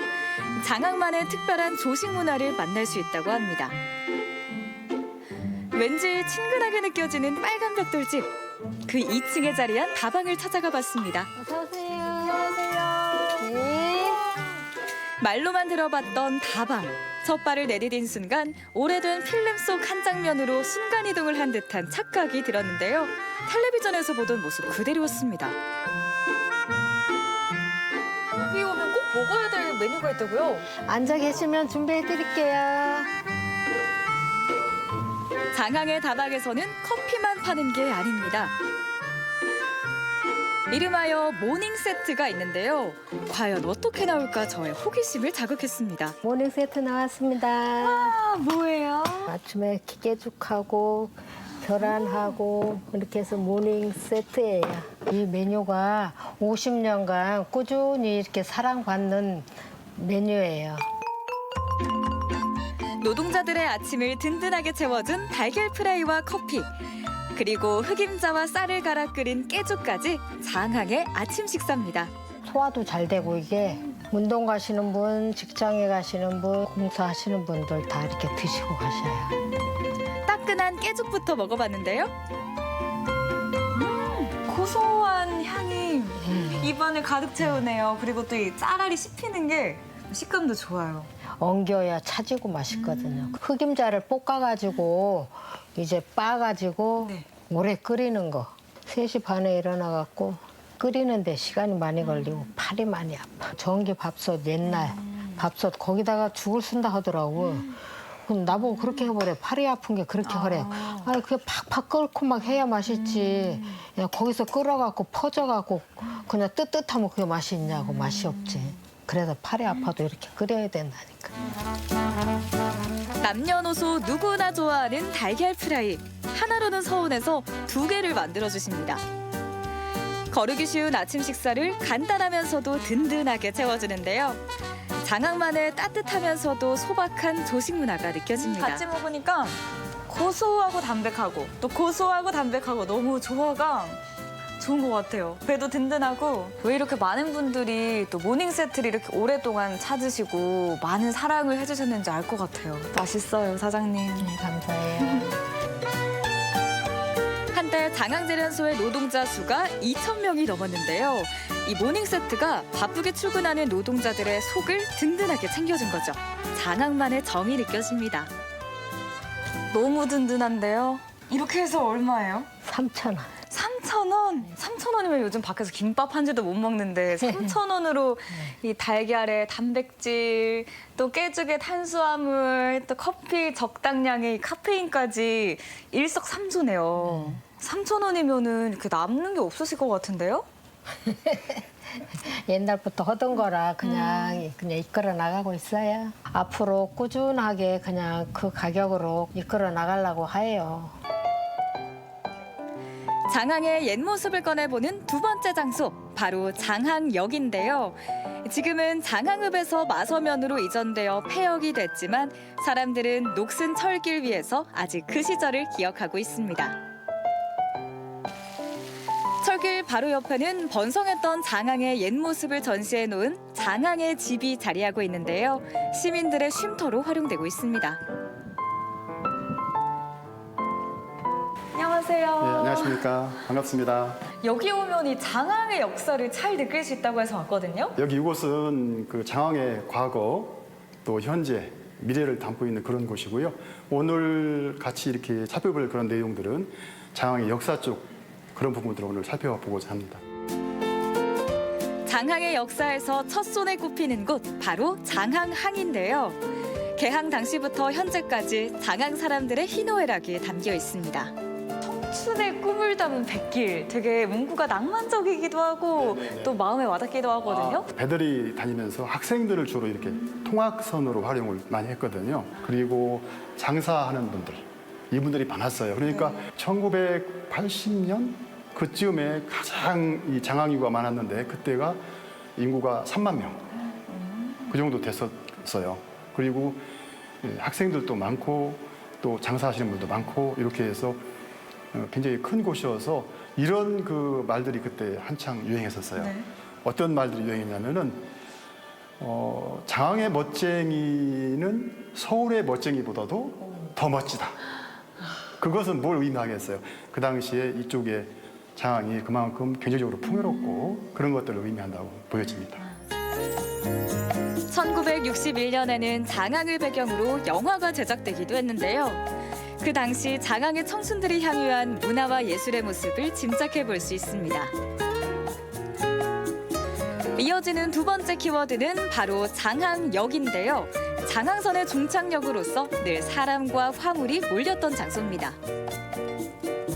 장항만의 특별한 조식 문화를 만날 수 있다고 합니다. 왠지 친근하게 느껴지는 빨간 벽돌집. 그 2층에 자리한 다방을 찾아가 봤습니다. 어서 오세요. 안녕하세요. 네. 말로만 들어봤던 다방. 첫 발을 내디딘 순간 오래된 필름 속 한 장면으로 순간이동을 한 듯한 착각이 들었는데요. 텔레비전에서 보던 모습 그대로였습니다. 여기 오면 꼭 먹어야 될 메뉴가 있다고요? 앉아 계시면 준비해 드릴게요. 장항의 다방에서는 커피만 파는 게 아닙니다. 이름하여 모닝 세트가 있는데요. 과연 어떻게 나올까 저의 호기심을 자극했습니다. 모닝 세트 나왔습니다. 뭐예요? 아침에 기계죽하고 계란하고 이렇게 해서 모닝 세트예요. 이 메뉴가 50년간 꾸준히 이렇게 사랑받는 메뉴예요. 노동자들의 아침을 든든하게 채워준 달걀 프라이와 커피, 그리고 흑임자와 쌀을 갈아 끓인 깨죽까지 장항의 아침 식사입니다. 소화도 잘 되고 이게 운동 가시는 분, 직장에 가시는 분, 공사하시는 분들 다 이렇게 드시고 가셔요. 따끈한 깨죽부터 먹어봤는데요. 고소한 향이 입안을 가득 채우네요. 그리고 또 이 쌀알이 씹히는 게 식감도 좋아요. 엉겨야 차지고 맛있거든요. 흑임자를 볶아가지고 이제 빻아가지고 오래 끓이는 거. 3시 반에 일어나갖고 끓이는데 시간이 많이 걸리고 팔이 많이 아파. 전기 밥솥 옛날 밥솥 거기다가 죽을 쓴다 하더라고. 그럼 나보고 그렇게 해버려. 팔이 아픈 게 그렇게 하래. 아니 그게 팍팍 끓고 막 해야 맛있지. 그냥 거기서 끓어갖고 퍼져갖고 그냥 뜨뜻하면 그게 맛이 있냐고. 맛이 없지. 그래서 팔이 아파도 이렇게 끓여야 된다니까. 남녀노소 누구나 좋아하는 달걀 프라이. 하나로는 서운해서 2개를 만들어주십니다. 거르기 쉬운 아침 식사를 간단하면서도 든든하게 채워주는데요. 장항만의 따뜻하면서도 소박한 조식 문화가 느껴집니다. 같이 먹으니까 고소하고 담백하고 또 고소하고 담백하고 너무 조화가 좋은 것 같아요. 배도 든든하고 왜 이렇게 많은 분들이 또 모닝 세트를 이렇게 오랫동안 찾으시고 많은 사랑을 해주셨는지 알 것 같아요. 맛있어요, 사장님. 네, 감사해요. 한 달 장항제련소의 노동자 수가 2,000명이 넘었는데요. 이 모닝 세트가 바쁘게 출근하는 노동자들의 속을 든든하게 챙겨준 거죠. 장항만의 정이 느껴집니다. 너무 든든한데요. 이렇게 해서 얼마예요? 3,000원. 3,000원? 3,000원이면 요즘 밖에서 김밥 한 줄도 못 먹는데 3,000원으로 이 달걀의 단백질, 또 깨죽의 탄수화물, 또 커피 적당량의 카페인까지 일석삼조네요. 3,000원이면은 그 남는 게 없으실 것 같은데요? 옛날부터 하던 거라 그냥 이끌어 나가고 있어요. 앞으로 꾸준하게 그냥 그 가격으로 이끌어 나가려고 해요. 장항의 옛 모습을 꺼내보는 2번째 장소, 바로 장항역인데요. 지금은 장항읍에서 마서면으로 이전되어 폐역이 됐지만 사람들은 녹슨 철길 위에서 아직 그 시절을 기억하고 있습니다. 철길 바로 옆에는 번성했던 장항의 옛 모습을 전시해 놓은 장항의 집이 자리하고 있는데요. 시민들의 쉼터로 활용되고 있습니다. 안녕하세요. 네, 안녕하십니까. 반갑습니다. 여기 오면 이 장항의 역사를 잘 느낄 수 있다고 해서 왔거든요. 여기 이곳은 그 장항의 과거, 또 현재, 미래를 담고 있는 그런 곳이고요. 오늘 같이 이렇게 살펴볼 그런 내용들은 장항의 역사 쪽 그런 부분들을 오늘 살펴보고자 합니다. 장항의 역사에서 첫손에 꼽히는 곳, 바로 장항항인데요. 개항 당시부터 현재까지 장항 사람들의 희노애락이 담겨 있습니다. 청춘의 꿈을 담은 백길, 되게 문구가 낭만적이기도 하고 또 마음에 와닿기도 하거든요. 배들이 다니면서 학생들을 주로 이렇게 통학선으로 활용을 많이 했거든요. 그리고 장사하는 분들, 이분들이 많았어요. 그러니까 1980년 그쯤에 가장 이 장항 인구가 많았는데 그때가 인구가 3만 명. 그 정도 됐었어요. 그리고 학생들도 많고 또 장사하시는 분도 많고 이렇게 해서 굉장히 큰 곳이어서 이런 그 말들이 그때 한창 유행했었어요. 네. 어떤 말들이 유행했냐면은 장항의 멋쟁이는 서울의 멋쟁이보다도 더 멋지다. 그것은 뭘 의미하겠어요? 그 당시에 이쪽에 장항이 그만큼 경제적으로 풍요롭고 그런 것들을 의미한다고 보여집니다. 1961년에는 장항을 배경으로 영화가 제작되기도 했는데요. 그 당시 장항의 청순들이 향유한 문화와 예술의 모습을 짐작해 볼 수 있습니다. 이어지는 2번째 키워드는 바로 장항역인데요. 장항선의 종착역으로서 늘 사람과 화물이 몰렸던 장소입니다.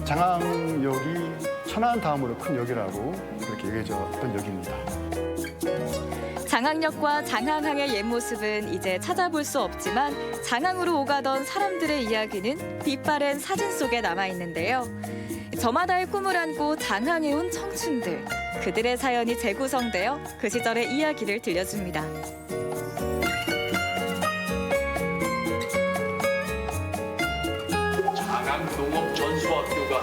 장항역이 천안 다음으로 큰 역이라고 그렇게 얘기해줬던 역입니다. 장항역과 장항항의 옛 모습은 이제 찾아볼 수 없지만 장항으로 오가던 사람들의 이야기는 빛바랜 사진 속에 남아있는데요. 저마다의 꿈을 안고 장항해온 청춘들. 그들의 사연이 재구성되어 그 시절의 이야기를 들려줍니다. 장항농업전수학교가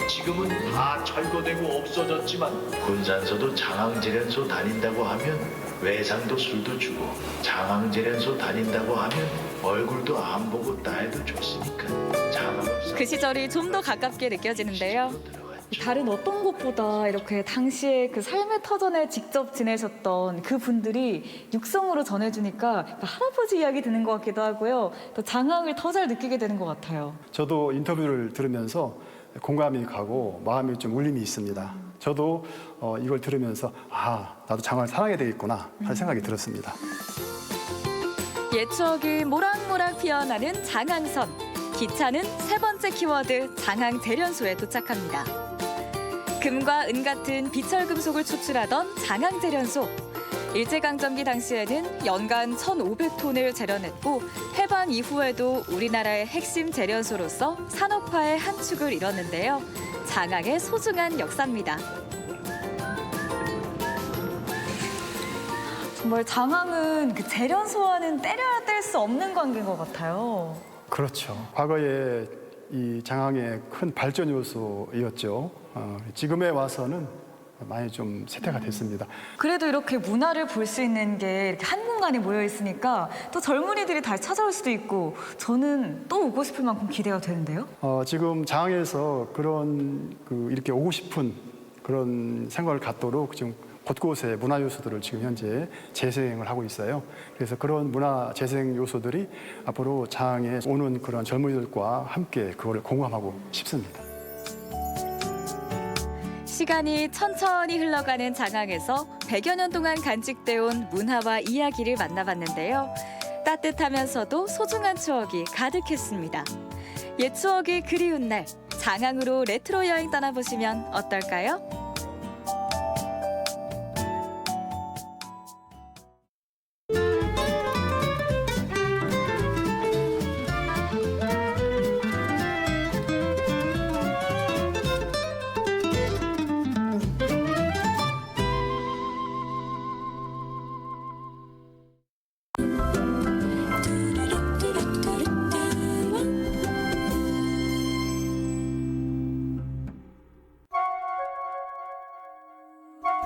지금은 다 철거되고 없어졌지만 군산서도 장항제련소 다닌다고 하면 외상도 술도 주고 장항제련소 다닌다고 하면 얼굴도 안 보고 딸도 줬으니까 장항업사 그 시절이 좀 더 가깝게 느껴지는데요. 다른 어떤 곳보다 이렇게 당시에 그 삶의 터전에 직접 지내셨던 그 분들이 육성으로 전해주니까 할아버지 이야기 듣는 것 같기도 하고요. 또 장항을 더 잘 느끼게 되는 것 같아요. 저도 인터뷰를 들으면서 공감이 가고 마음이 좀 울림이 있습니다. 저도 이걸 들으면서 나도 장항을 사랑해야 되겠구나 하는 생각이 들었습니다. 옛 추억이 모락모락 피어나는 장항선. 기차는 세 번째 키워드 장항제련소에 도착합니다. 금과 은 같은 비철금속을 추출하던 장항제련소. 일제강점기 당시에는 연간 1,500톤을 제련했고 해방 이후에도 우리나라의 핵심 제련소로서 산업화의 한 축을 이뤘는데요. 장항의 소중한 역사입니다. 정말 장항은 그 제련소와는 때려야 뗄 수 없는 관계인 것 같아요. 그렇죠. 과거에 이 장항의 큰 발전 요소였죠. 지금에 와서는 많이 좀 쇠퇴가 됐습니다. 그래도 이렇게 문화를 볼 수 있는 게 이렇게 한 공간에 모여 있으니까 또 젊은이들이 다시 찾아올 수도 있고 저는 또 오고 싶을 만큼 기대가 되는데요. 지금 장항에서 그런 이렇게 오고 싶은 그런 생각을 갖도록 지금 곳곳에 문화 요소들을 지금 현재 재생을 하고 있어요. 그래서 그런 문화 재생 요소들이 앞으로 장항에 오는 그런 젊은이들과 함께 그거를 공감하고 싶습니다. 시간이 천천히 흘러가는 장항에서 100여 년 동안 간직되어 온 문화와 이야기를 만나봤는데요. 따뜻하면서도 소중한 추억이 가득했습니다. 옛 추억이 그리운 날, 장항으로 레트로 여행 떠나보시면 어떨까요?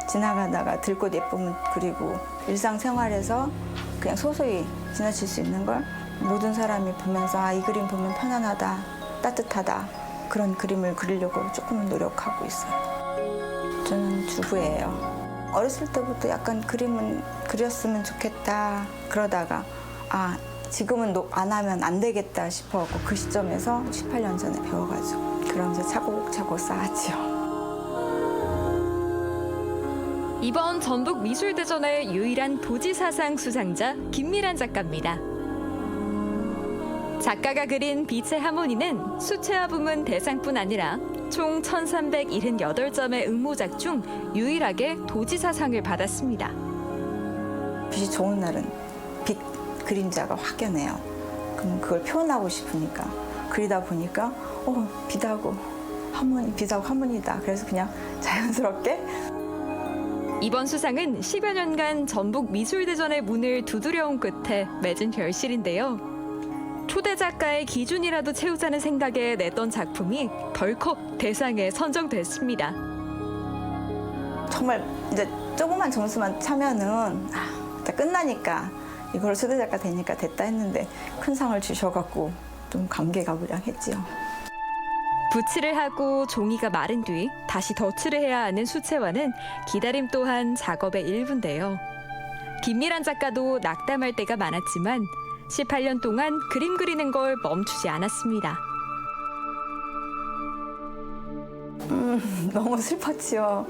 지나가다가 들꽃 예쁘면 그리고 일상생활에서 그냥 소소히 지나칠 수 있는 걸 모든 사람이 보면서 이 그림 보면 편안하다, 따뜻하다 그런 그림을 그리려고 조금은 노력하고 있어요. 저는 주부예요. 어렸을 때부터 약간 그림은 그렸으면 좋겠다 그러다가 지금은 안 하면 안 되겠다 싶어갖고 그 시점에서 18년 전에 배워가지고 그러면서 차곡차곡 쌓았죠. 이번 전북미술대전의 유일한 도지사상 수상자 김미란 작가입니다. 작가가 그린 빛의 하모니는 수채화 부문 대상뿐 아니라 총 1,378점의 응모작 중 유일하게 도지사상을 받았습니다. 빛이 좋은 날은 빛 그림자가 확연해요. 그럼 그걸 표현하고 싶으니까 그리다 보니까 빛하고 하모니다. 그래서 그냥 자연스럽게 이번 수상은 10여 년간 전북 미술대전의 문을 두드려온 끝에 맺은 결실인데요. 초대 작가의 기준이라도 채우자는 생각에 냈던 작품이 덜컥 대상에 선정됐습니다. 정말 이제 조그만 점수만 차면은 다 끝나니까 이걸 초대 작가 되니까 됐다 했는데 큰 상을 주셔갖고 좀 감개가무량했지요. 붓칠을 하고 종이가 마른 뒤 다시 덧칠을 해야 하는 수채화는 기다림 또한 작업의 일부인데요. 김미란 작가도 낙담할 때가 많았지만 18년 동안 그림 그리는 걸 멈추지 않았습니다. 너무 슬펐지요.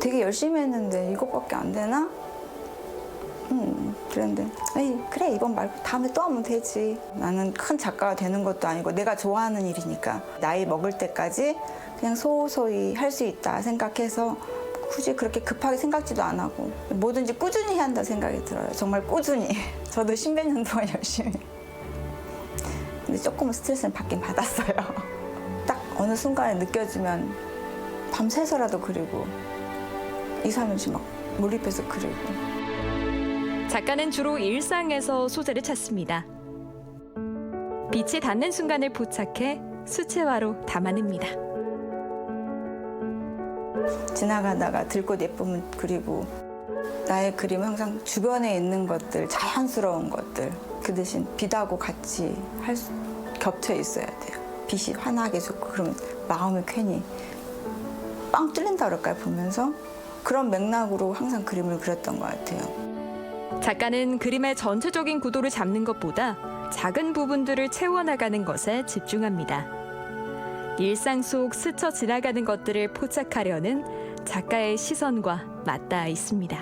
되게 열심히 했는데 이것밖에 안 되나? 그랬는데 그래 이번 말고 다음에 또 하면 되지. 나는 큰 작가가 되는 것도 아니고 내가 좋아하는 일이니까 나이 먹을 때까지 그냥 소소히 할 수 있다 생각해서 굳이 그렇게 급하게 생각지도 안 하고 뭐든지 꾸준히 해야 한다 생각이 들어요. 정말 꾸준히. 저도 10몇 년 동안 열심히. 근데 조금은 스트레스는 받긴 받았어요. 딱 어느 순간에 느껴지면 밤새서라도 그리고 2, 3일씩 막 몰입해서 그리고. 작가는 주로 일상에서 소재를 찾습니다. 빛이 닿는 순간을 포착해 수채화로 담아냅니다. 지나가다가 들꽃 예쁘면 그리고 나의 그림은 항상 주변에 있는 것들, 자연스러운 것들 그 대신 빛하고 같이 겹쳐 있어야 돼요. 빛이 환하게 좋고 그러면 마음이 괜히 빵 뚫린다 그럴까요? 보면서 그런 맥락으로 항상 그림을 그렸던 것 같아요. 작가는 그림의 전체적인 구도를 잡는 것보다 작은 부분들을 채워나가는 것에 집중합니다. 일상 속 스쳐 지나가는 것들을 포착하려는 작가의 시선과 맞닿아 있습니다.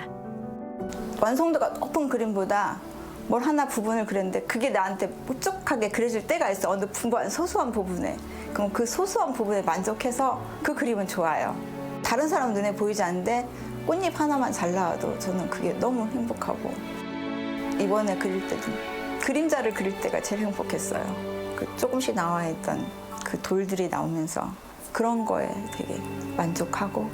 완성도가 높은 그림보다 뭘 하나 부분을 그렸는데 그게 나한테 뾰족하게 그려질 때가 있어. 어느 소소한 부분에. 그럼 그 소소한 부분에 만족해서 그 그림은 좋아요. 다른 사람 눈에 보이지 않는데 꽃잎 하나만 잘 나와도 저는 그게 너무 행복하고 이번에 그릴 때도 그림자를 그릴 때가 제일 행복했어요. 그 조금씩 나와 있던 그 돌들이 나오면서 그런 거에 되게 만족하고.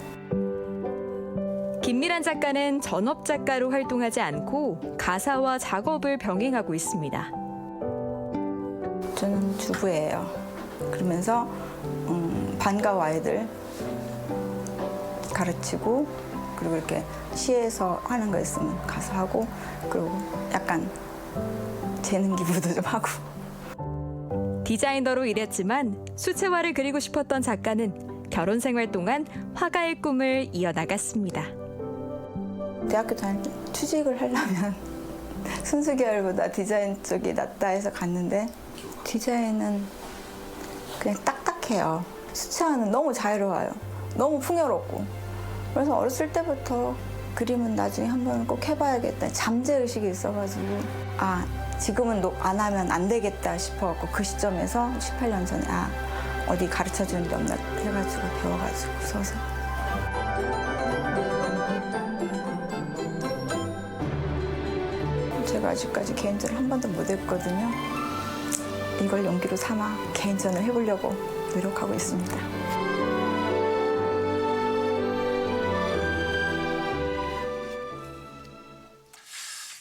김미란 작가는 전업 작가로 활동하지 않고 가사와 작업을 병행하고 있습니다. 저는 주부예요. 그러면서 반가워 아이들 가르치고 그리고 이렇게 시에서 하는 거 있으면 가서 하고 그리고 약간 재능 기부도 좀 하고. 디자이너로 일했지만 수채화를 그리고 싶었던 작가는 결혼 생활 동안 화가의 꿈을 이어나갔습니다. 대학교 다닐 때 취직을 하려면 순수 계열보다 디자인 쪽이 낫다 해서 갔는데 디자인은 그냥 딱딱해요. 수채화는 너무 자유로워요. 너무 풍요롭고. 그래서 어렸을 때부터 그림은 나중에 한번 꼭 해봐야겠다. 잠재의식이 있어가지고 아 지금은 안 하면 안 되겠다 싶어갖고 그 시점에서 18년 전에 어디 가르쳐주는 데 없나 해가지고 배워가지고 서서. 제가 아직까지 개인전을 한 번도 못 했거든요. 이걸 용기로 삼아 개인전을 해보려고 노력하고 있습니다.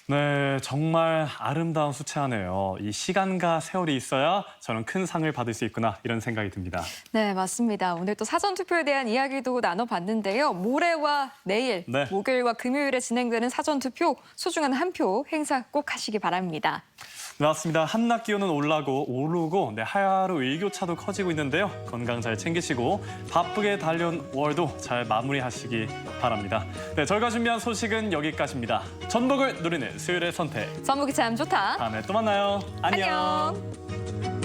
네, 정말 아름다운 수채화네요. 이 시간과 세월이 있어야 저는 큰 상을 받을 수 있구나 이런 생각이 듭니다. 네, 맞습니다. 오늘 또 사전투표에 대한 이야기도 나눠봤는데요. 모레와 내일, 네. 목요일과 금요일에 진행되는 사전투표 소중한 한 표 행사 꼭 하시기 바랍니다. 네, 맞습니다. 한낮 기온은 오르고 하루 일교차도 커지고 있는데요. 건강 잘 챙기시고 바쁘게 달려온 월도 잘 마무리하시기 바랍니다. 네, 저희가 준비한 소식은 여기까지입니다. 전복을 누리는 수요일의 선택. 선무기 참 좋다. 다음에 또 만나요. 안녕. 안녕.